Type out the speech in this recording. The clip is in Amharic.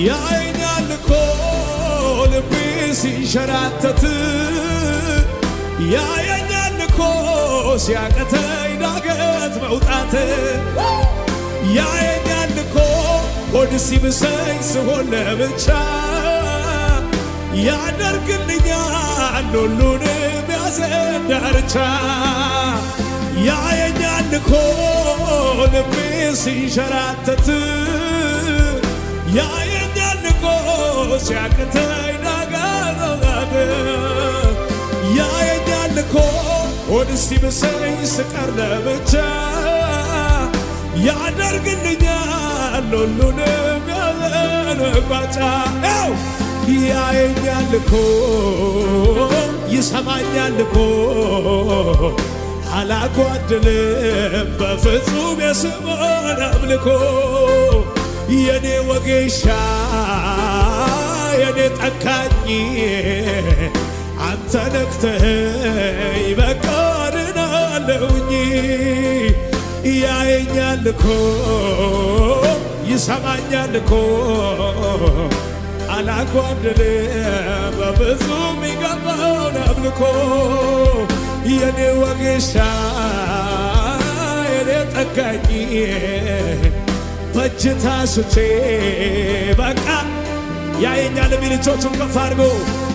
ያየኛል እኮ ልቤ ሲንሸራተት ያየኛል እኮ ሲያቅተኝ ዳገት መውጣት ያየኛል እኮ ሆድ ሲብሰኝ ስሆን ለብቻ ያደርግልኛል ሁሉንም ያዘን ዳርቻ ያየኛል እኮ ልቤ ሲንሸራተት ያየኛል እኮ ሲያቅተኝ ዳገት መውጣት ያየኛል እኮ ሆድ ሲብሰኝ ስቀር ለብቻ ያደርግልኛል ሁሉንም ያዘን መቋጫ ያየኛል እኮ ይሰማኛል እኮ አላጓድልም በፍጹም የስሙን አምልኮ የኔ ወጌሻ የኔ ጠካኝ አንተ ነክተኸኝ በቃ ድናለሁኝ ያየኛል እኮ ይሰማኛል እኮ አላጓድልም በፍጹም ይገባውን አምልኮ የኔ ወጌሻ የኔ ጠጋኝ በእጅ ታስቼ በቃ ያየኛል የሚል እጆቹን ከፍ አድርጎ